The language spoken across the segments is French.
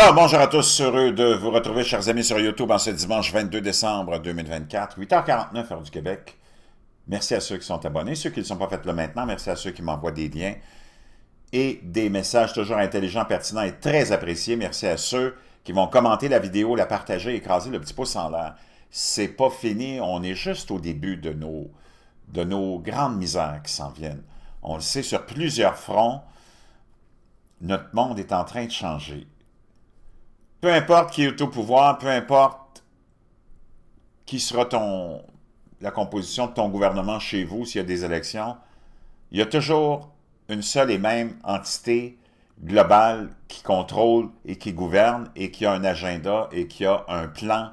Alors, bonjour à tous, heureux de vous retrouver, chers amis, sur YouTube en ce dimanche 22 décembre 2024, 8h49, heure du Québec. Merci à ceux qui sont abonnés, ceux qui ne le sont pas fait là maintenant, merci à ceux qui m'envoient des liens et des messages toujours intelligents, pertinents et très appréciés. Merci à ceux qui vont commenter la vidéo, la partager, écraser le petit pouce en l'air. C'est pas fini, on est juste au début de nos grandes misères qui s'en viennent. On le sait, sur plusieurs fronts, notre monde est en train de changer. Peu importe qui est au pouvoir, peu importe qui sera la composition de ton gouvernement chez vous s'il y a des élections, il y a toujours une seule et même entité globale qui contrôle et qui gouverne et qui a un agenda et qui a un plan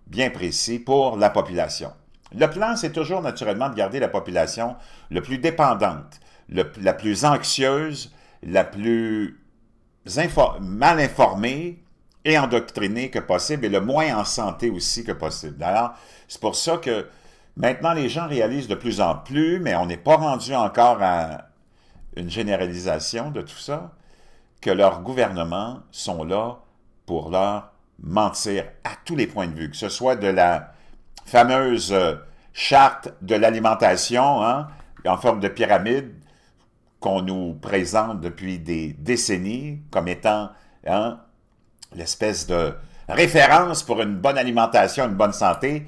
bien précis pour la population. Le plan, c'est toujours naturellement de garder la population le plus dépendante, la plus anxieuse, la plus mal informée et endoctrinée que possible et le moins en santé aussi que possible. D'ailleurs, c'est pour ça que maintenant les gens réalisent de plus en plus, mais on n'est pas rendu encore à une généralisation de tout ça, que leurs gouvernements sont là pour leur mentir à tous les points de vue, que ce soit de la fameuse charte de l'alimentation, hein, en forme de pyramide, qu'on nous présente depuis des décennies comme étant hein, l'espèce de référence pour une bonne alimentation, une bonne santé,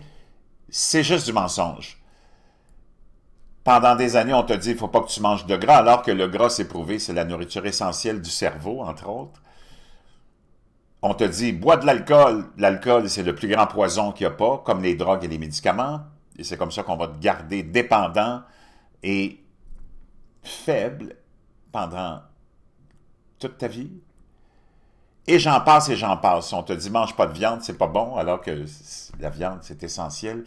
c'est juste du mensonge. Pendant des années, on te dit qu'il ne faut pas que tu manges de gras, alors que le gras, c'est prouvé, c'est la nourriture essentielle du cerveau, entre autres. On te dit, bois de l'alcool. L'alcool, c'est le plus grand poison qu'il n'y a pas, comme les drogues et les médicaments. Et c'est comme ça qu'on va te garder dépendant et faible pendant toute ta vie. Et j'en passe et j'en passe. On te dit, mange pas de viande, c'est pas bon, alors que la viande, c'est essentiel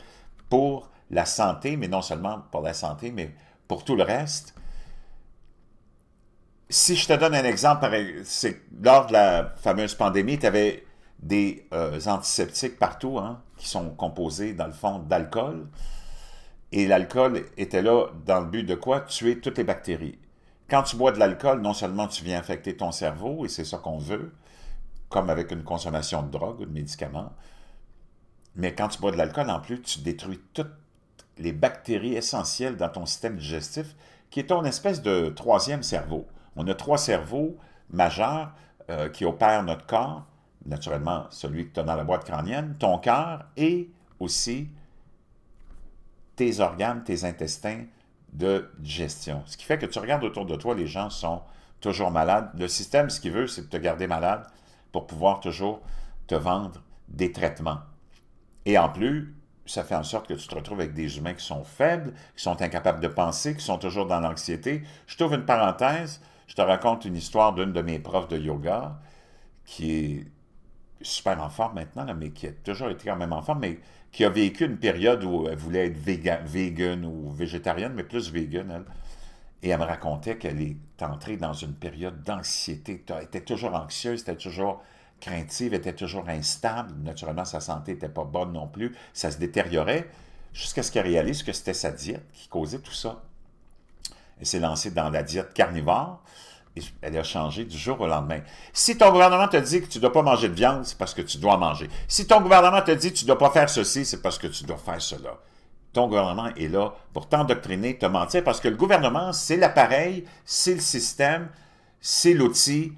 pour la santé, mais non seulement pour la santé, mais pour tout le reste. Si je te donne un exemple, c'est lors de la fameuse pandémie, tu avais des antiseptiques partout, hein, qui sont composés, dans le fond, d'alcool. Et l'alcool était là dans le but de quoi? Tuer toutes les bactéries. Quand tu bois de l'alcool, non seulement tu viens infecter ton cerveau, et c'est ça qu'on veut, comme avec une consommation de drogue ou de médicaments, mais quand tu bois de l'alcool, en plus, tu détruis toutes les bactéries essentielles dans ton système digestif, qui est ton espèce de troisième cerveau. On a trois cerveaux majeurs qui opèrent notre corps, naturellement celui que tu as dans la boîte crânienne, ton cœur et aussi tes organes, tes intestins de digestion. Ce qui fait que tu regardes autour de toi, les gens sont toujours malades. Le système, ce qu'il veut, c'est de te garder malade pour pouvoir toujours te vendre des traitements. Et en plus, ça fait en sorte que tu te retrouves avec des humains qui sont faibles, qui sont incapables de penser, qui sont toujours dans l'anxiété. Je t'ouvre une parenthèse, je te raconte une histoire d'une de mes profs de yoga qui est super en forme maintenant, là, mais qui a toujours été quand même en forme, mais qui a vécu une période où elle voulait être vegan ou végétarienne, mais plus vegan, elle. Et elle me racontait qu'elle est entrée dans une période d'anxiété. Elle était toujours anxieuse, était toujours craintive, était toujours instable. Naturellement, sa santé n'était pas bonne non plus. Ça se détériorait jusqu'à ce qu'elle réalise que c'était sa diète qui causait tout ça. Elle s'est lancée dans la diète carnivore et elle a changé du jour au lendemain. Si ton gouvernement te dit que tu ne dois pas manger de viande, c'est parce que tu dois en manger. Si ton gouvernement te dit que tu ne dois pas faire ceci, c'est parce que tu dois faire cela. Ton gouvernement est là pour t'endoctriner, te mentir, parce que le gouvernement, c'est l'appareil, c'est le système, c'est l'outil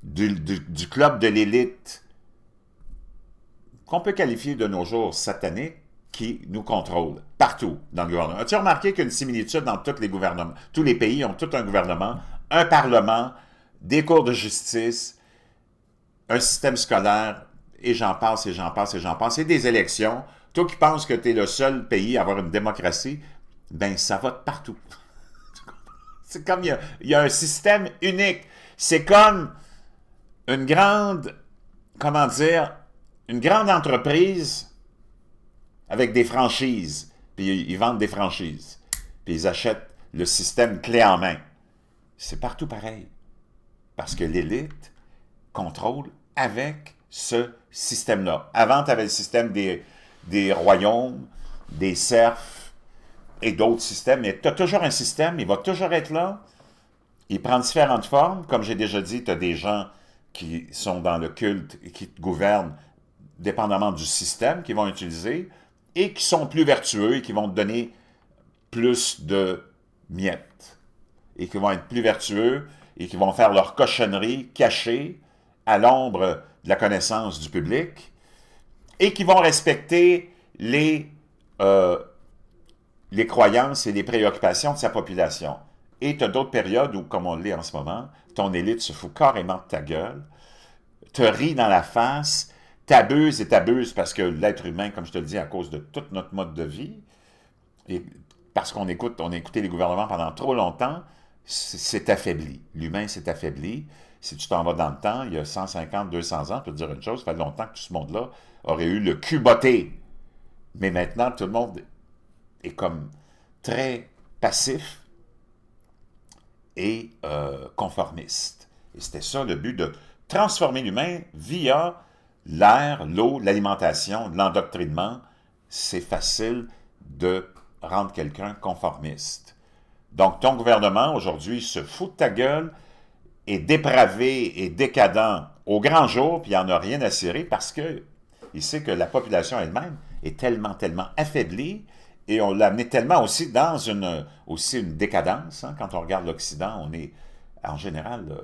du club de l'élite qu'on peut qualifier de nos jours satanique qui nous contrôle partout dans le gouvernement. As-tu remarqué qu'il y a une similitude dans tous les gouvernements? Tous les pays ont tout un gouvernement, un parlement, des cours de justice, un système scolaire, et j'en passe, et j'en passe, et j'en passe, et des élections. Toi qui penses que tu es le seul pays à avoir une démocratie, ben ça va de partout. C'est comme il y a un système unique. C'est comme une grande, comment dire, une grande entreprise avec des franchises. Puis ils vendent des franchises. Puis ils achètent le système clé en main. C'est partout pareil. Parce que l'élite contrôle avec ce système-là. Avant, tu avais le système des royaumes, des serfs et d'autres systèmes. Mais tu as toujours un système, il va toujours être là. Il prend différentes formes. Comme j'ai déjà dit, tu as des gens qui sont dans le culte et qui te gouvernent dépendamment du système qu'ils vont utiliser, et qui sont plus vertueux et qui vont te donner plus de miettes, et qui vont être plus vertueux et qui vont faire leur cochonnerie cachée à l'ombre de la connaissance du public, et qui vont respecter les croyances et les préoccupations de sa population. Et tu as d'autres périodes où, comme on l'est en ce moment, ton élite se fout carrément de ta gueule, te rit dans la face, t'abuse et t'abuse parce que l'être humain, comme je te le dis, à cause de tout notre mode de vie, et parce qu'on a écouté les gouvernements pendant trop longtemps, c'est affaibli. L'humain s'est affaibli. Si tu t'en vas dans le temps, il y a 150, 200 ans, je peux te dire une chose, ça fait longtemps que tout ce monde-là aurait eu le cul botté. Mais maintenant, tout le monde est comme très passif et conformiste. Et c'était ça le but, de transformer l'humain via l'air, l'eau, l'alimentation, l'endoctrinement. C'est facile de rendre quelqu'un conformiste. Donc, ton gouvernement, aujourd'hui, se fout de ta gueule, est dépravé et décadent au grand jour, puis il n'en a rien à cirer parce que il sait que la population elle-même est tellement, tellement affaiblie, et on l'a amené tellement aussi dans une décadence. Hein. Quand on regarde l'Occident, on est en général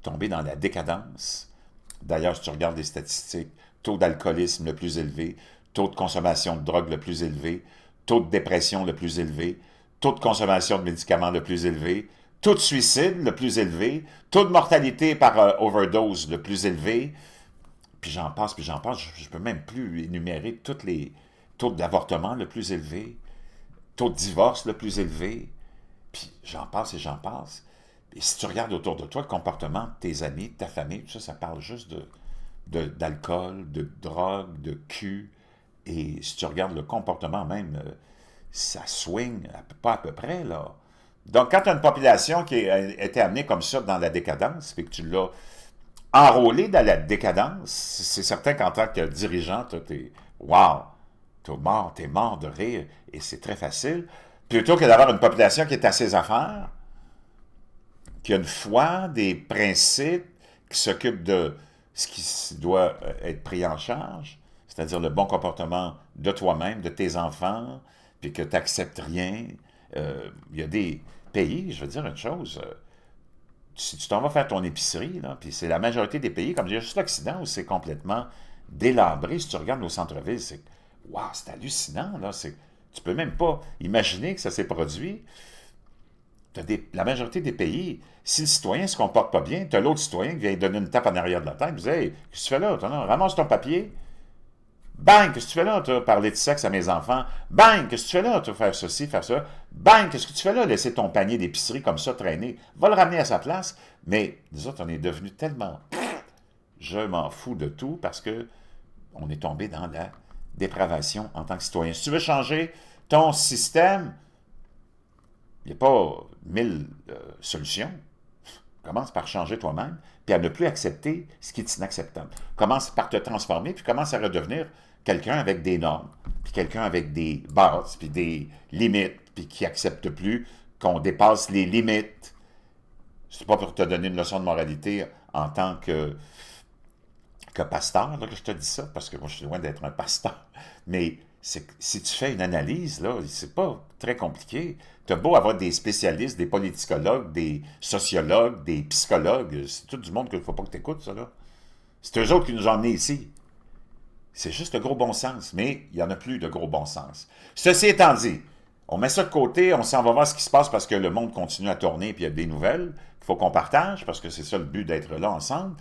tombé dans la décadence. D'ailleurs, si tu regardes les statistiques, taux d'alcoolisme le plus élevé, taux de consommation de drogue le plus élevé, taux de dépression le plus élevé, taux de consommation de médicaments le plus élevé, taux de suicide le plus élevé, taux de mortalité par overdose le plus élevé, puis j'en passe, je ne peux même plus énumérer tous les taux d'avortement le plus élevé, taux de divorce le plus élevé, puis j'en passe et j'en passe. Et si tu regardes autour de toi le comportement de tes amis, de ta famille, tout ça, ça parle juste d'alcool, de drogue, de cul. Et si tu regardes le comportement même, ça swing pas à peu près, là. Donc, quand tu as une population qui a été amenée comme ça dans la décadence, et que tu l'as enrôlé dans la décadence, c'est certain qu'en tant que dirigeant, t'es wow, t'es mort de rire, et c'est très facile. Plutôt que d'avoir une population qui est à ses affaires, qui a une foi, des principes, qui s'occupe de ce qui doit être pris en charge, c'est-à-dire le bon comportement de toi-même, de tes enfants, puis que tu n'acceptes rien. Il y a des pays, je veux dire une chose, si tu t'en vas faire ton épicerie, là, puis c'est la majorité des pays, comme je dis, juste l'Occident, où c'est complètement délabré. Si tu regardes nos centres-villes, c'est wow, c'est hallucinant, là. Tu peux même pas imaginer que ça s'est produit. La majorité des pays, si le citoyen ne se comporte pas bien, tu as l'autre citoyen qui vient donner une tape en arrière de la tête, il dit hey, qu'est-ce que tu fais là? Ramasse ton papier. Bang, qu'est-ce que tu fais là? Tu as parlé de sexe à mes enfants. Bang, qu'est-ce que tu fais là? Tu vas faire ceci, faire ça. Bang, qu'est-ce que tu fais là? Laisser ton panier d'épicerie comme ça traîner. Va le ramener à sa place. Mais nous autres, on est devenus tellement je m'en fous de tout parce que on est tombé dans la dépravation en tant que citoyen. Si tu veux changer ton système, il n'y a pas 1000 solutions. Commence par changer toi-même, puis à ne plus accepter ce qui est inacceptable. Commence par te transformer, puis commence à redevenir quelqu'un avec des normes, puis quelqu'un avec des bases, puis des limites, puis qui n'accepte plus qu'on dépasse les limites. C'est pas pour te donner une leçon de moralité en tant que pasteur là, que je te dis ça, parce que moi je suis loin d'être un pasteur, mais si tu fais une analyse, là, c'est pas très compliqué. Tu as beau avoir des spécialistes, des politicologues, des sociologues, des psychologues, c'est tout du monde qu'il ne faut pas que tu écoutes, ça, là. C'est eux autres qui nous ont emmenés ici. C'est juste le gros bon sens, mais il n'y en a plus de gros bon sens. Ceci étant dit, on met ça de côté, on s'en va voir ce qui se passe parce que le monde continue à tourner, puis il y a des nouvelles qu'il faut qu'on partage, parce que c'est ça le but d'être là ensemble.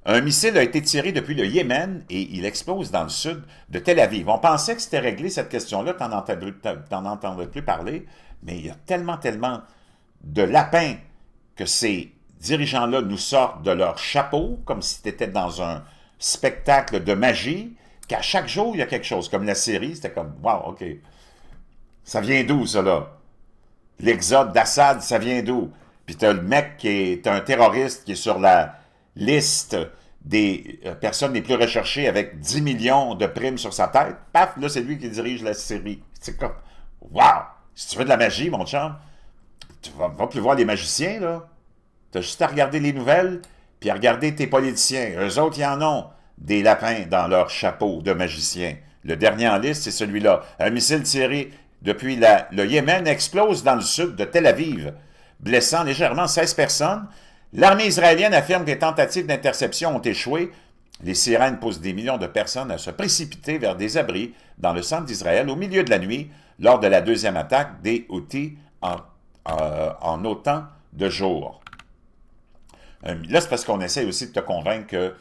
Un missile a été tiré depuis le Yémen et il explose dans le sud de Tel Aviv. On pensait que c'était réglé cette question-là, tu n'en entendrais plus parler, mais il y a tellement, tellement de lapins que ces dirigeants-là nous sortent de leur chapeau, comme si c'était dans un spectacle de magie, qu'à chaque jour, il y a quelque chose. Comme la série, c'était comme, wow, OK. Ça vient d'où, ça, là? L'exode d'Assad, ça vient d'où? Puis t'as le mec qui est un terroriste qui est sur la liste des personnes les plus recherchées avec 10 millions de primes sur sa tête. Paf, là, c'est lui qui dirige la série. C'est comme, wow! Si tu veux de la magie, mon chum, tu vas plus voir les magiciens, là. Tu as juste à regarder les nouvelles, Puis regardez tes politiciens, eux autres, ils en ont des lapins dans leur chapeau de magicien. Le dernier en liste, c'est celui-là. Un missile tiré depuis le Yémen explose dans le sud de Tel Aviv, blessant légèrement 16 personnes. L'armée israélienne affirme que les tentatives d'interception ont échoué. Les sirènes poussent des millions de personnes à se précipiter vers des abris dans le centre d'Israël au milieu de la nuit lors de la deuxième attaque des Houthis en autant de jours. Là, c'est parce qu'on essaie aussi de te convaincre que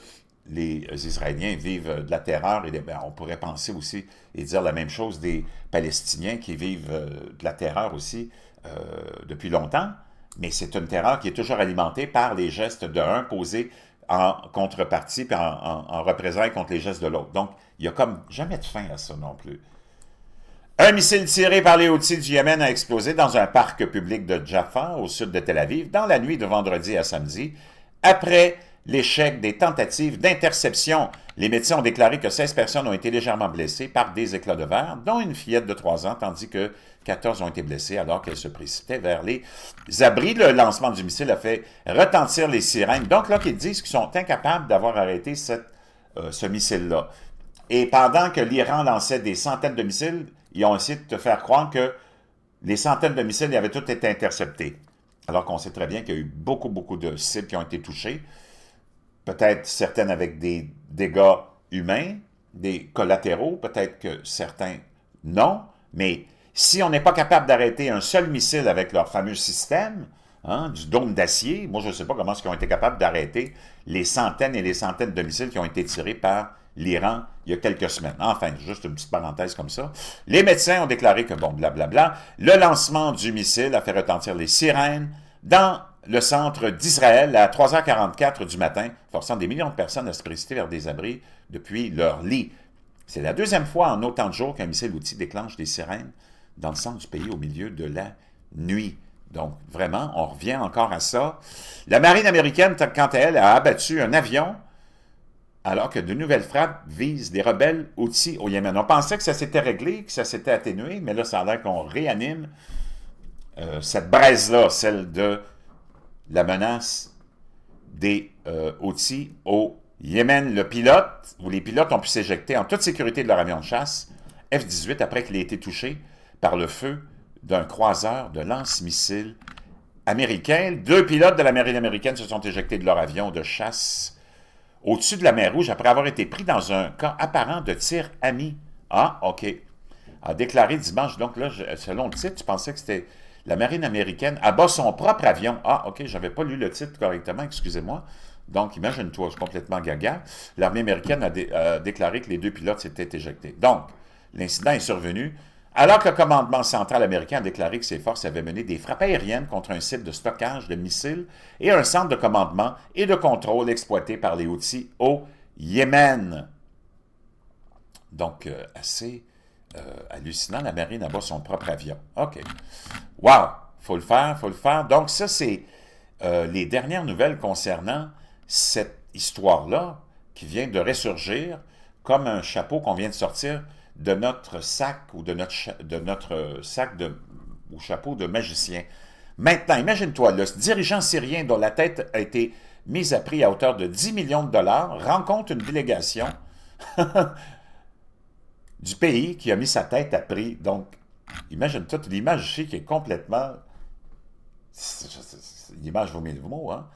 les Israéliens vivent de la terreur, et on pourrait penser aussi et dire la même chose des Palestiniens qui vivent de la terreur aussi depuis longtemps, mais c'est une terreur qui est toujours alimentée par les gestes de un posés en contrepartie puis en représailles contre les gestes de l'autre. Donc, il n'y a comme jamais de fin à ça non plus. Un missile tiré par les Houthis du Yémen a explosé dans un parc public de Jaffa, au sud de Tel Aviv, dans la nuit de vendredi à samedi, après l'échec des tentatives d'interception. Les médecins ont déclaré que 16 personnes ont été légèrement blessées par des éclats de verre, dont une fillette de 3 ans, tandis que 14 ont été blessées alors qu'elles se précipitaient vers les abris. Le lancement du missile a fait retentir les sirènes. Donc là, ils disent qu'ils sont incapables d'avoir arrêté ce missile-là. Et pendant que l'Iran lançait des centaines de missiles, ils ont essayé de te faire croire que les centaines de missiles avaient tous été interceptés. Alors qu'on sait très bien qu'il y a eu beaucoup de cibles qui ont été touchées. Peut-être certaines avec des dégâts humains, des collatéraux, peut-être que certains non. Mais si on n'est pas capable d'arrêter un seul missile avec leur fameux système, du dôme d'acier, moi je ne sais pas comment ils ont été capables d'arrêter les centaines et les centaines de missiles qui ont été tirés par l'Iran il y a quelques semaines. Enfin, juste une petite parenthèse comme ça. Les médecins ont déclaré que, bon, blablabla, le lancement du missile a fait retentir les sirènes dans le centre d'Israël à 3h44 du matin, forçant des millions de personnes à se précipiter vers des abris depuis leur lit. C'est la deuxième fois en autant de jours qu'un missile outil déclenche des sirènes dans le centre du pays au milieu de la nuit. Donc, vraiment, on revient encore à ça. La marine américaine, quant à elle, a abattu un avion alors que de nouvelles frappes visent des rebelles Houthis au Yémen. On pensait que ça s'était réglé, que ça s'était atténué, mais là, ça a l'air qu'on réanime cette braise-là, celle de la menace des Houthis au Yémen. Les pilotes ont pu s'éjecter en toute sécurité de leur avion de chasse F-18 après qu'il ait été touché par le feu d'un croiseur de lance-missiles américain. 2 pilotes de la marine américaine se sont éjectés de leur avion de chasse au-dessus de la mer Rouge après avoir été pris dans un cas apparent de tir ami. Ah, OK. A déclaré dimanche. Donc là, selon le titre, tu pensais que c'était la marine américaine abat son propre avion. Ah, OK, j'avais pas lu le titre correctement, excusez-moi. Donc, imagine-toi, je suis complètement gaga. L'armée américaine a déclaré que les 2 pilotes s'étaient éjectés. Donc, l'incident est survenu alors que le commandement central américain a déclaré que ses forces avaient mené des frappes aériennes contre un site de stockage de missiles et un centre de commandement et de contrôle exploité par les Houthis au Yémen. Donc, assez hallucinant, la marine abat son propre avion. OK. Wow! Faut le faire. Donc, ça, c'est les dernières nouvelles concernant cette histoire-là qui vient de ressurgir comme un chapeau qu'on vient de sortir de notre sac ou de notre sac ou chapeau de magicien. Maintenant, imagine-toi, le dirigeant syrien dont la tête a été mise à prix à hauteur de 10 millions de dollars rencontre une délégation du pays qui a mis sa tête à prix. Donc, imagine-toi, l'image ici qui est complètement... L'image vaut mille mots, hein?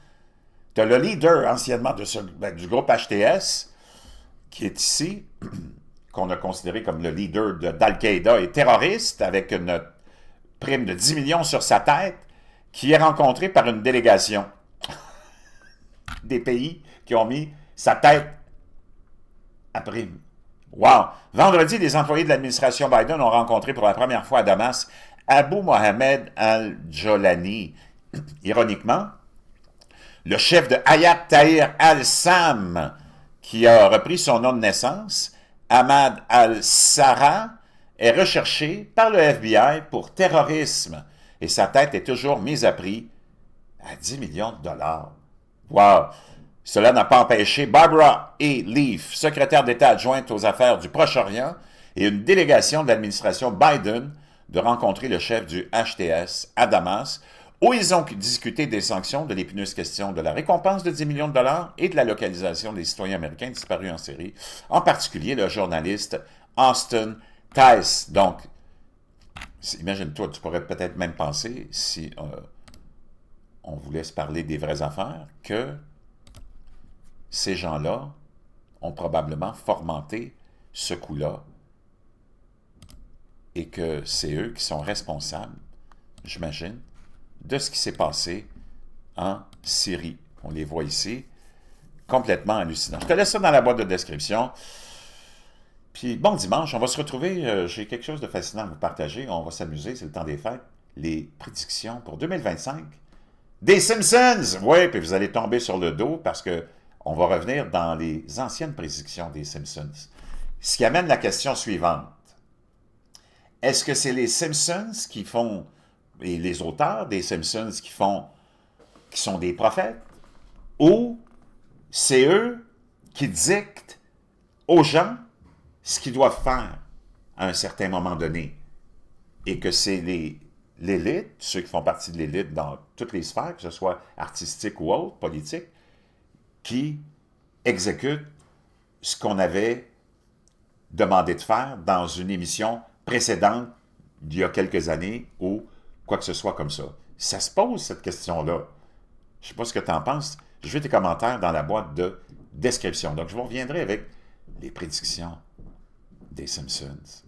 Tu as le leader anciennement du groupe HTS qui est ici, qu'on a considéré comme le leader d'Al-Qaïda et terroriste, avec une prime de 10 millions sur sa tête, qui est rencontré par une délégation des pays qui ont mis sa tête à prime. Wow! Vendredi, les employés de l'administration Biden ont rencontré pour la première fois à Damas Abu Mohamed al-Jolani. Ironiquement, le chef de Hayat Tahrir al-Sam, qui a repris son nom de naissance, Ahmad al-Sara, est recherché par le FBI pour terrorisme et sa tête est toujours mise à prix à 10 millions de dollars. Wow! Cela n'a pas empêché Barbara E. Leaf, secrétaire d'État adjointe aux affaires du Proche-Orient, et une délégation de l'administration Biden de rencontrer le chef du HTS à Damas, où ils ont discuté des sanctions, de l'épineuse question de la récompense de 10 millions de dollars et de la localisation des citoyens américains disparus en série, en particulier le journaliste Austin Tice. Donc, imagine-toi, tu pourrais peut-être même penser, si on voulait se parler des vraies affaires, que ces gens-là ont probablement fomenté ce coup-là et que c'est eux qui sont responsables, j'imagine, de ce qui s'est passé en Syrie. On les voit ici, complètement hallucinants. Je te laisse ça dans la boîte de description. Puis bon dimanche, on va se retrouver, j'ai quelque chose de fascinant à vous partager, on va s'amuser, c'est le temps des fêtes, les prédictions pour 2025 des Simpsons! Oui, puis vous allez tomber sur le dos parce que on va revenir dans les anciennes prédictions des Simpsons. Ce qui amène la question suivante. Est-ce que c'est les Simpsons qui font, et les auteurs des Simpsons qui sont des prophètes, ou c'est eux qui dictent aux gens ce qu'ils doivent faire à un certain moment donné, et que c'est l'élite, ceux qui font partie de l'élite dans toutes les sphères, que ce soit artistique ou autre, politique, qui exécutent ce qu'on avait demandé de faire dans une émission précédente, il y a quelques années, ou quoi que ce soit comme ça. Ça se pose, cette question-là. Je ne sais pas ce que tu en penses. Je veux tes commentaires dans la boîte de description. Donc, je vous reviendrai avec les prédictions des Simpsons.